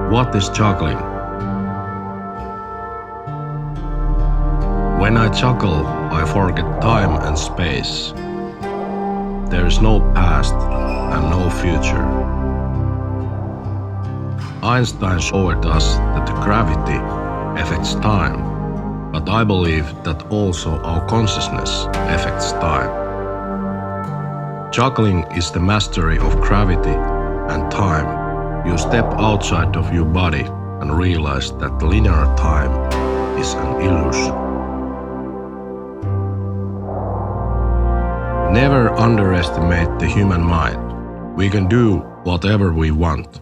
What is juggling? When I juggle, I forget time and space. There is no past and no future. Einstein showed us that gravity affects time, but I believe that also our consciousness affects time. Juggling is the mastery of gravity and time. You step outside of your body and realize that linear time is an illusion. Never underestimate the human mind. We can do whatever we want.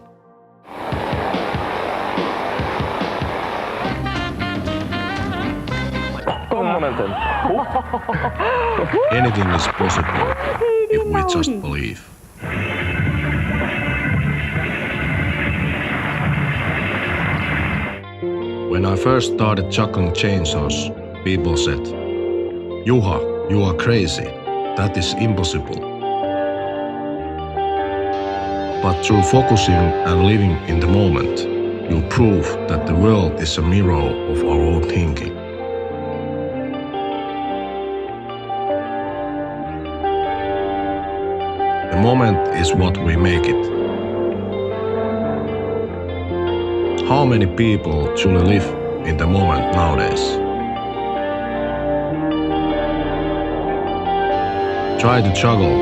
Anything is possible if we just believe. When I first started juggling chainsaws, people said, "Juha, you are crazy. That is impossible." But through focusing and living in the moment, you prove that the world is a mirror of our own thinking. The moment is what we make it. How many people truly live in the moment nowadays? Try to juggle.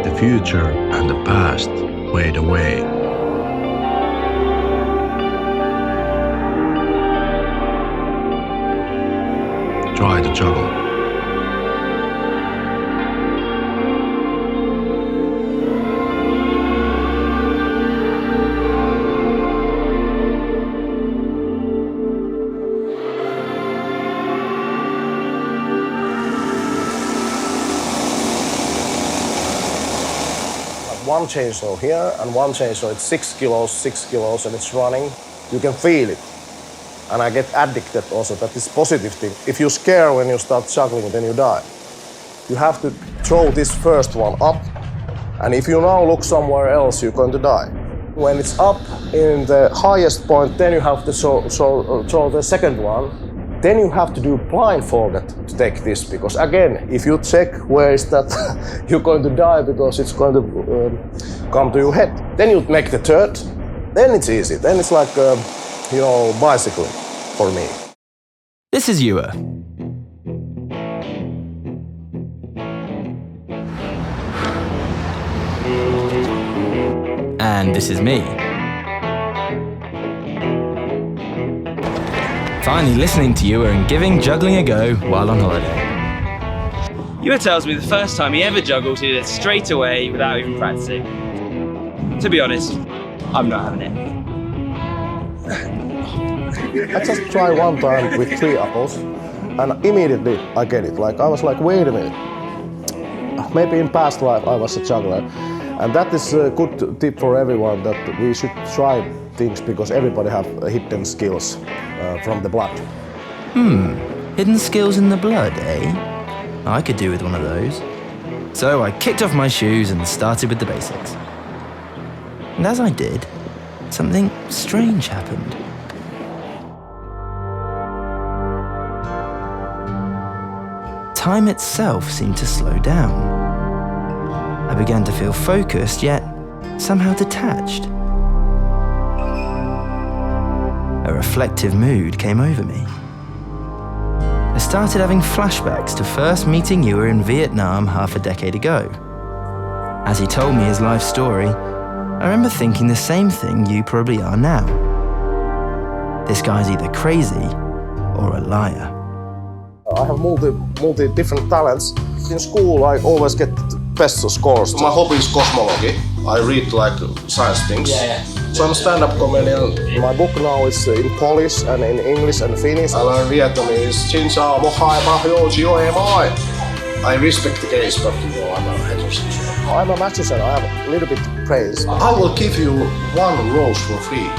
The future and the past fade away. Try to juggle. One chainsaw here and one chainsaw, it's 6 kilos, and it's running. You can feel it. And I get addicted also, that is positive thing. If you scare when you start juggling, then you die. You have to throw this first one up, and if you now look somewhere else, you're going to die. When it's up in the highest point, then you have to throw the second one. Then you have to do blindfolded to take this, because again, if you check where is that, you're going to die because it's going to come to your head. Then you make the third, then it's easy. Then it's like, bicycling for me. This is Juha. And this is me. Finally listening to Juha and giving juggling a go while on holiday. Juha tells me the first time he ever juggled, he did it straight away without even practicing. To be honest, I'm not having it. I just tried one time with 3 apples, and immediately I get it. I was like, wait a minute. Maybe in past life I was a juggler. And that is a good tip for everyone, that we should try things because everybody have hidden skills from the blood. Hidden skills in the blood, eh? I could do with one of those. So I kicked off my shoes and started with the basics. And as I did, something strange happened. Time itself seemed to slow down. I began to feel focused, yet somehow detached. A reflective mood came over me. I started having flashbacks to first meeting Juha in Vietnam half a decade ago. As he told me his life story, I remember thinking the same thing you probably are now. This guy's either crazy or a liar. I have multi different talents. In school I always get best scores. My hobby is cosmology. I read science things. So I'm a stand-up comedian. My book now is in Polish and in English and Finnish. I learn Vietnamese. I respect the gays, but I'm a heterosexual. I'm a magician. I have a little bit of praise. I will give you 1 rose for free.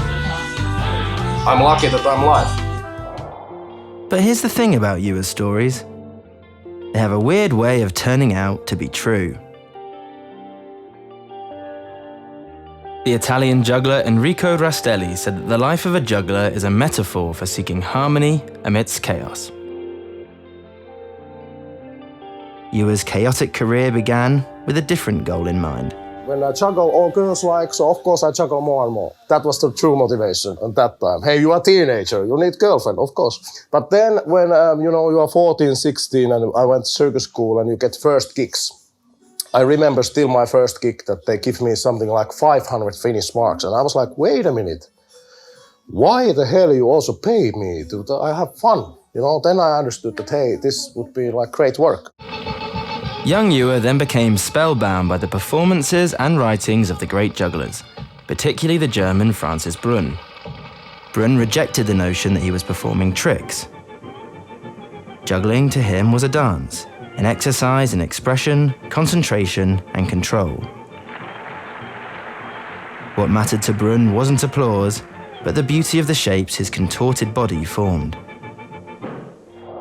I'm lucky that I'm alive. But here's the thing about Juha's stories. They have a weird way of turning out to be true. The Italian juggler Enrico Rastelli said that the life of a juggler is a metaphor for seeking harmony amidst chaos. Juha's chaotic career began with a different goal in mind. When I juggle, all girls like, so of course I juggle more and more. That was the true motivation at that time. Hey, you are a teenager, you need girlfriend, of course. But then when you are 14, 16 and I went to circus school and you get first gigs. I remember still my first gig that they give me something like 500 Finnish marks. And I was like, wait a minute, why the hell you also pay me? I have fun. Then I understood that, hey, this would be like great work. Young Juha then became spellbound by the performances and writings of the great jugglers, particularly the German Francis Brunn. Brunn rejected the notion that he was performing tricks. Juggling to him was a dance, an exercise in expression, concentration, and control. What mattered to Brunn wasn't applause, but the beauty of the shapes his contorted body formed.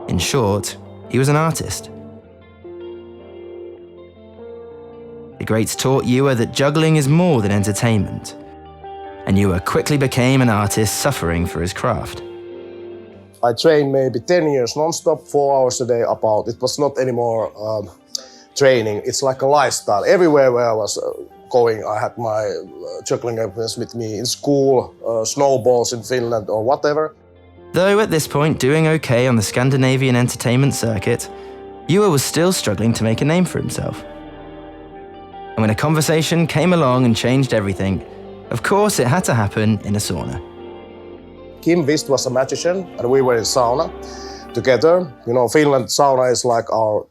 In short, he was an artist. The greats taught Juha that juggling is more than entertainment, and Juha quickly became an artist suffering for his craft. I trained maybe 10 years non-stop, 4 hours a day about. It was not anymore training, it's like a lifestyle. Everywhere where I was going, I had my juggling equipment with me in school, snowballs in Finland or whatever. Though at this point doing okay on the Scandinavian entertainment circuit, Juha was still struggling to make a name for himself. And when a conversation came along and changed everything, of course it had to happen in a sauna. Kim Wist was a magician and we were in sauna together. Finland sauna is like our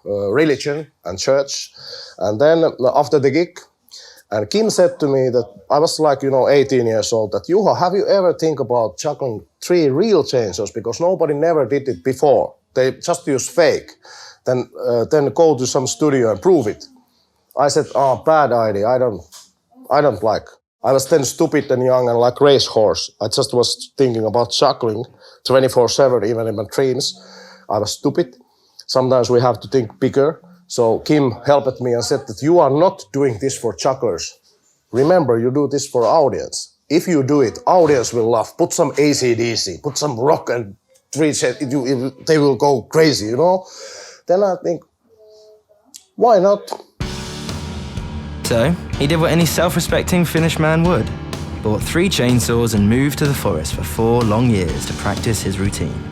religion and church. And then after the gig, and Kim said to me that I was like, 18 years old, that Juha, have you ever think about juggling 3 real chainsaws? Because nobody never did it before. They just use fake. Then go to some studio and prove it. I said, bad idea, I don't like. I was then stupid and young and like racehorse. I just was thinking about juggling 24/7, even in my dreams. I was stupid. Sometimes we have to think bigger. So Kim helped me and said that you are not doing this for jugglers. Remember, you do this for audience. If you do it, audience will love. Put some AC/DC, put some rock and they will go crazy, Then I think, why not? So, he did what any self-respecting Finnish man would. Bought 3 chainsaws and moved to the forest for 4 long years to practice his routine.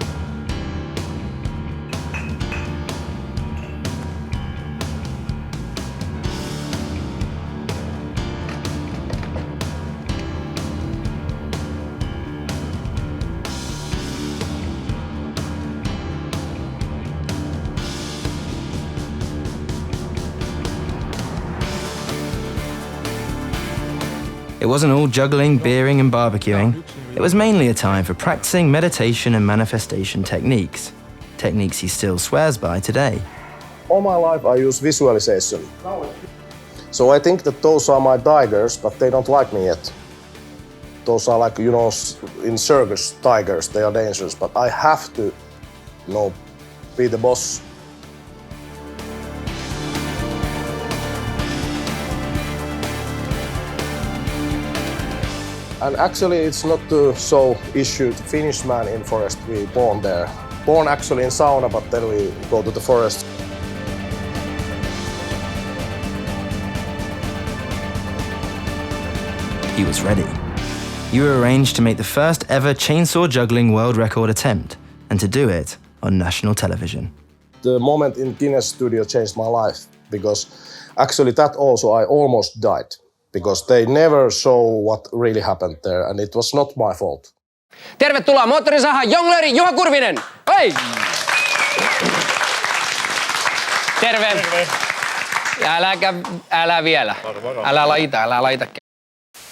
It wasn't all juggling, beering and barbecuing. It was mainly a time for practicing meditation and manifestation techniques. Techniques he still swears by today. All my life I use visualization. So I think that those are my tigers, but they don't like me yet. Those are like, in circus tigers, they are dangerous, but I have to, be the boss. And actually it's not so issue to Finnish man in forest, we born there. Born actually in sauna, but then we go to the forest. He was ready. Juha arranged to make the first ever chainsaw juggling world record attempt, and to do it on national television. The moment in Guinness studio changed my life, because actually that also I almost died. Because they never show what really happened there, and it was not my fault. Tervetuloa moottorisahaan jongleri Juha Kurvinen! Hei! Terve! Älä vielä. Älä laita.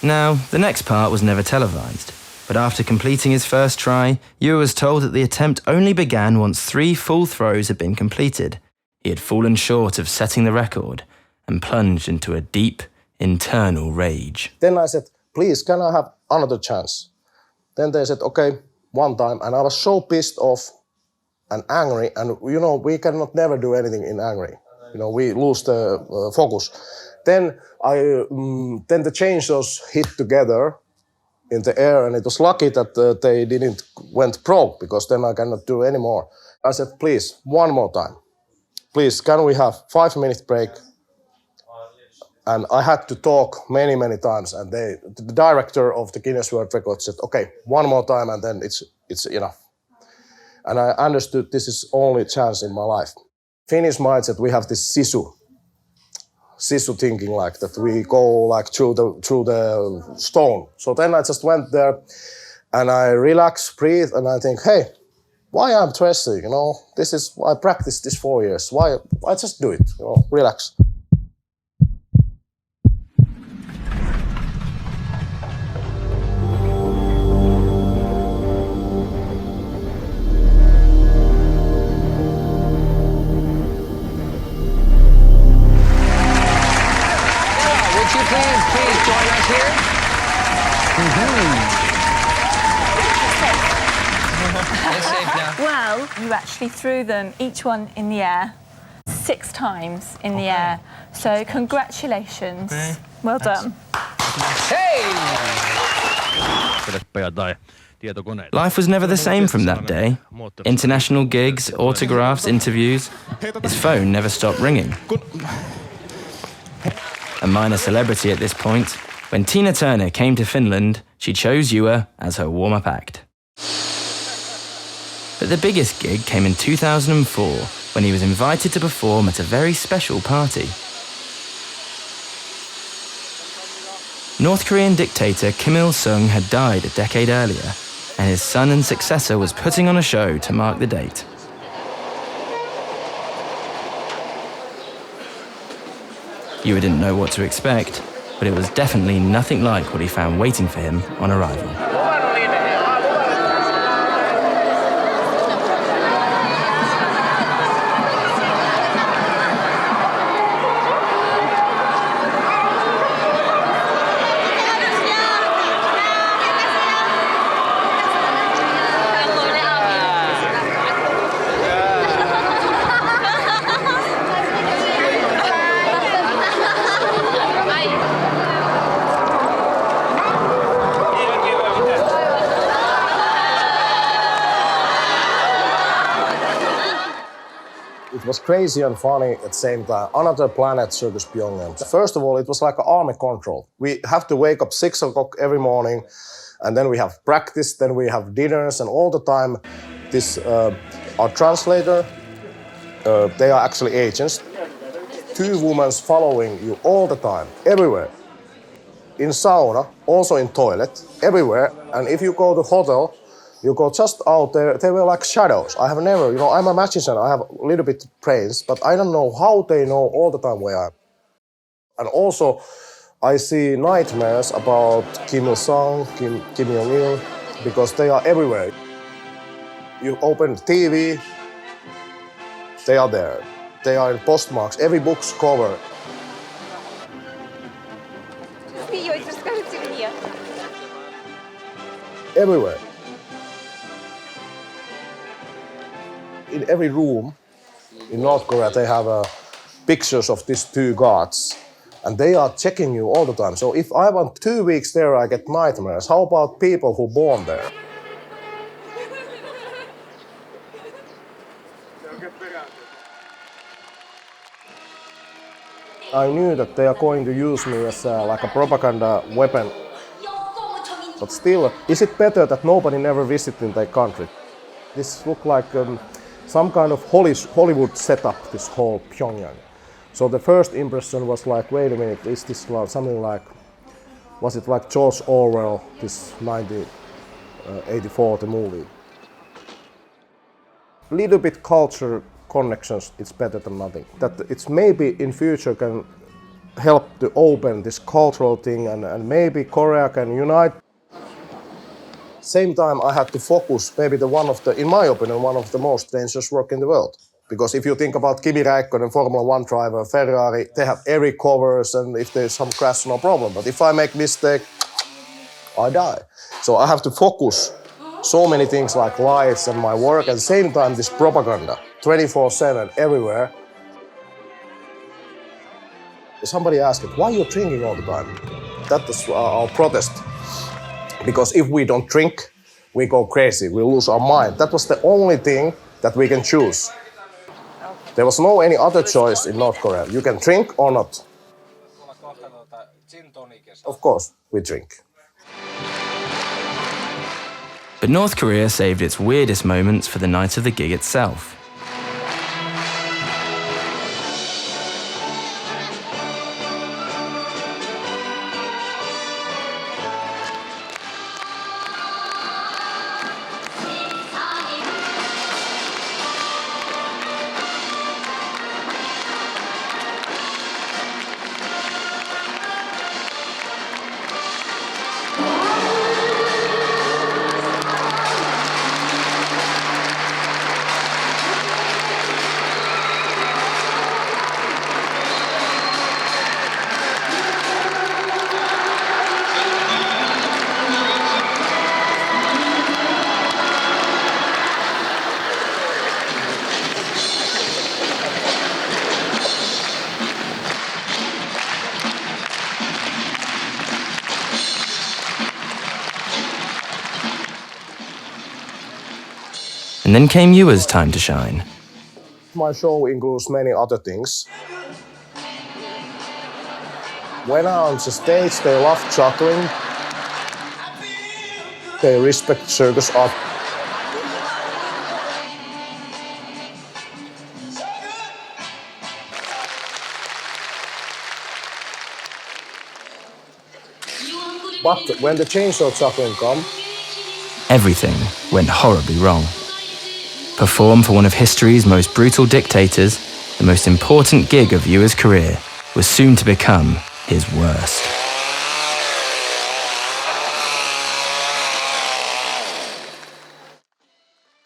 Now, the next part was never televised, but after completing his first try, Juha was told that the attempt only began once 3 full throws had been completed. He had fallen short of setting the record and plunged into a deep, internal rage. Then I said, please, can I have another chance? Then they said, okay, one time. And I was so pissed off and angry. And, we cannot never do anything in angry. We lose the focus. Then then the chainsaws hit together in the air, and it was lucky that they didn't went broke, because then I cannot do any more. I said, please, one more time. Please, can we have 5-minute break? And I had to talk many, many times, and the director of the Guinness World Records said, okay, one more time, and then it's enough. And I understood this is only chance in my life. Finnish mindset, we have this sisu thinking, like that we go like through the stone. So then I just went there, and I relax, breathe, and I think, hey, why I'm stressing, you know? I practiced this 4 years. Why I just do it, you know, relax. Please join us here. It's safe now. Well, you actually threw them, each one in the air, 6 times in the air. So congratulations. Well done. Hey! Life was never the same from that day. International gigs, autographs, interviews. His phone never stopped ringing. A minor celebrity at this point, when Tina Turner came to Finland, she chose Juha as her warm-up act. But the biggest gig came in 2004, when he was invited to perform at a very special party. North Korean dictator Kim Il-sung had died a decade earlier, and his son and successor was putting on a show to mark the date. Juha didn't know what to expect, but it was definitely nothing like what he found waiting for him on arrival. It was crazy and funny at the same time. Another planet, Circus Pyongyang. First of all, it was like an army control. We have to wake up 6 o'clock every morning, and then we have practice, then we have dinners, and all the time our translator, they are actually agents. 2 women following you all the time, everywhere. In sauna, also in toilet, everywhere. And if you go to hotel, you go just out there, they were like shadows. I have never, you know, I'm a magician, I have a little bit brains, but I don't know how they know all the time where I am. And also, I see nightmares about Kim Il-sung, Kim Jong Il, because they are everywhere. You open the TV, they are there. They are in postmarks, every book's cover. Everywhere. In every room in North Korea, they have pictures of these 2 gods, and they are checking you all the time. So if I want 2 weeks there, I get nightmares. How about people who born there? I knew that they are going to use me as like a propaganda weapon. But still, is it better that nobody never visited their country? This looked like some kind of Hollywood setup, this whole Pyongyang. So the first impression was like, wait a minute, is this something like, was it like George Orwell, this 1984, the movie? Little bit culture connections, it's better than nothing. That it's maybe in future can help to open this cultural thing, and maybe Korea can unite. Same time, I had to focus maybe in my opinion, one of the most dangerous work in the world. Because if you think about Kimi Räikkönen, Formula 1 driver, Ferrari, they have every covers, and if there's some crash, no problem. But if I make mistake, I die. So I have to focus so many things like lights and my work, at the same time this propaganda, 24/7, everywhere. somebody asked, why are you drinking all the time? That is our protest. Because if we don't drink, we go crazy, we lose our mind. That was the only thing that we can choose. There was no any other choice in North Korea. You can drink or not. Of course, we drink. But North Korea saved its weirdest moments for the night of the gig itself. And then came Juha's time to shine. My show includes many other things. When I'm on the stage, they love juggling. They respect circus art. But when the chainsaw juggling come, Everything went horribly wrong. Perform for one of history's most brutal dictators, the most important gig of Juha's career was soon to become his worst.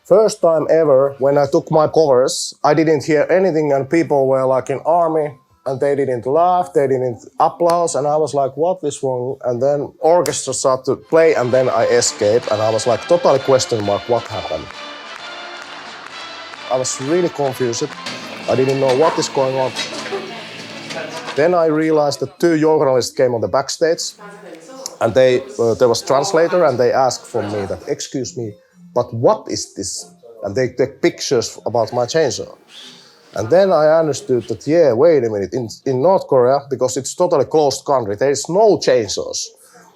first time ever when I took my covers, I didn't hear anything and people were like in army and they didn't laugh, they didn't applause, and I was like, what is wrong? And then orchestra started to play and then I escaped and I was like, totally question mark, what happened? I was really confused. I didn't know what is going on. Then I realized that two journalists came on the backstage and there was translator and they asked from me that, excuse me, but what is this? And they take pictures about my chainsaw. And then I understood that, yeah, wait a minute, in North Korea, because it's totally closed country, there is no chainsaws.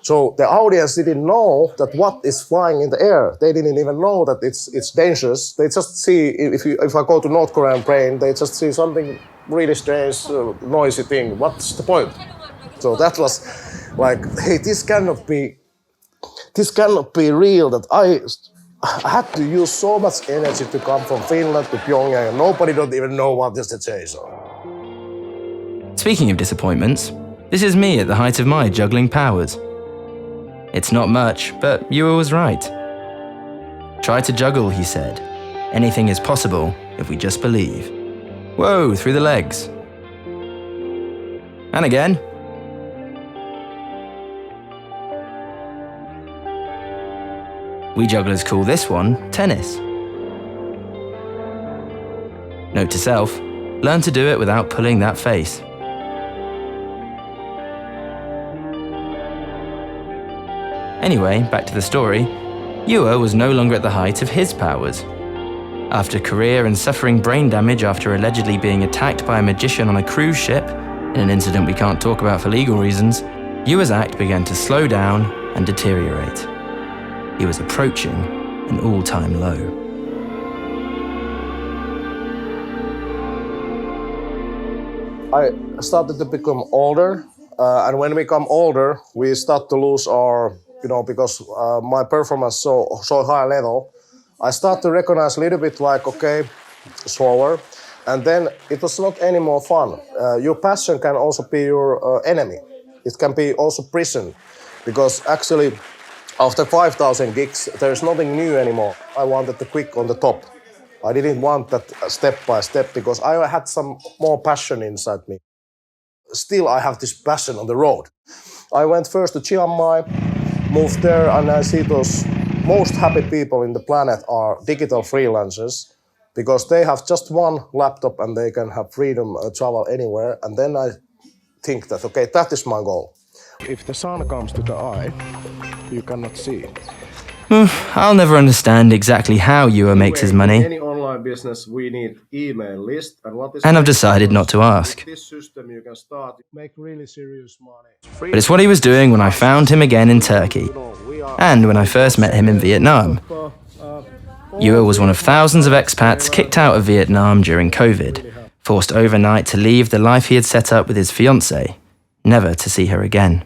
So the audience didn't know that what is flying in the air. They didn't even know that it's dangerous. They just see, if I go to North Korean plane, they just see something really strange, noisy thing. What's the point? So that was like, hey, this cannot be real, that I had to use so much energy to come from Finland to Pyongyang and nobody don't even know what is the chainsaw. Speaking of disappointments, this is me at the height of my juggling powers. It's not much, but Juha was right. Try to juggle, he said. Anything is possible if we just believe. Whoa, through the legs. And again. We jugglers call this one tennis. Note to self, learn to do it without pulling that face. Anyway, back to the story. Juha was no longer at the height of his powers. After career and suffering brain damage after allegedly being attacked by a magician on a cruise ship, in an incident we can't talk about for legal reasons, Juha's act began to slow down and deteriorate. He was approaching an all-time low. I started to become older, and when we become older, we start to lose our, because my performance so high level, I start to recognize a little bit like, okay, slower, and then it was not any more fun. Your passion can also be your enemy. It can be also prison, because actually, after 5,000 gigs, there's nothing new anymore. I wanted to quick on the top. I didn't want that step by step because I had some more passion inside me. Still, I have this passion on the road. I went first to Chiang Mai, moved there, and I see those most happy people in the planet are digital freelancers because they have just one laptop and they can have freedom travel anywhere. And then I think that, okay, that is my goal. If the sun comes to the eye, you cannot see. I'll never understand exactly how Juha makes his money, In any online business, we need email list. and I've decided not to ask. With this system, you can start make really serious money. But it's what he was doing when I found him again in Turkey, and when I first met him in Vietnam. Juha was one of thousands of expats kicked out of Vietnam during COVID, forced overnight to leave the life he had set up with his fiancée, never to see her again.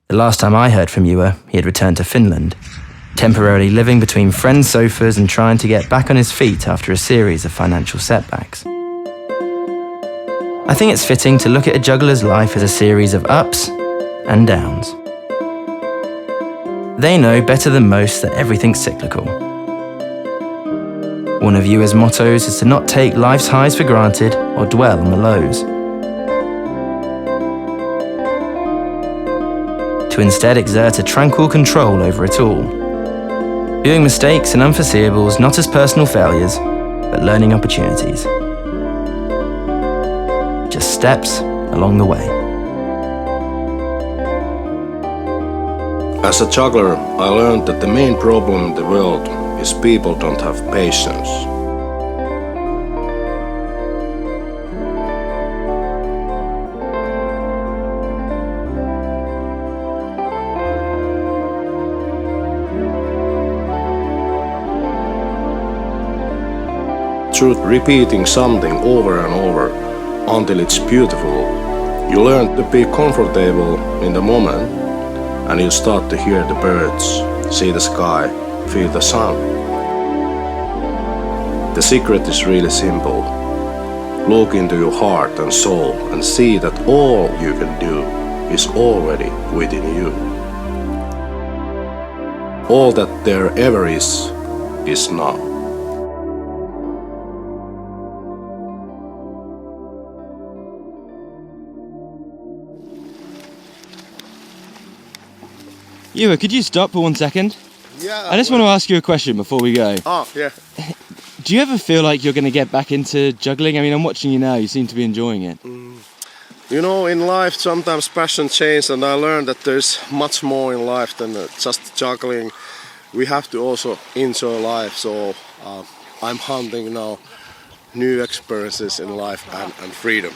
The last time I heard from Juha, he had returned to Finland, temporarily living between friends' sofas and trying to get back on his feet after a series of financial setbacks. I think it's fitting to look at a juggler's life as a series of ups and downs. They know better than most that everything's cyclical. One of Juha's mottos is to not take life's highs for granted or dwell on the lows. To instead exert a tranquil control over it all, viewing mistakes and unforeseeables not as personal failures, but learning opportunities. Just steps along the way. As a juggler, I learned that the main problem in the world is people don't have patience. Through repeating something over and over until it's beautiful, you learn to be comfortable in the moment, and you start to hear the birds, see the sky, feel the sun. The secret is really simple. Look into your heart and soul and see that all you can do is already within you. All that there ever is now. Juha, could you stop for 1 second? Yeah. I just want to ask you a question before we go. Oh, yeah. Do you ever feel like you're going to get back into juggling? I mean, I'm watching you now, you seem to be enjoying it. You know, in life sometimes passion changes, and I learned that there's much more in life than just juggling. We have to also enjoy life, so I'm hunting now new experiences in life and freedom.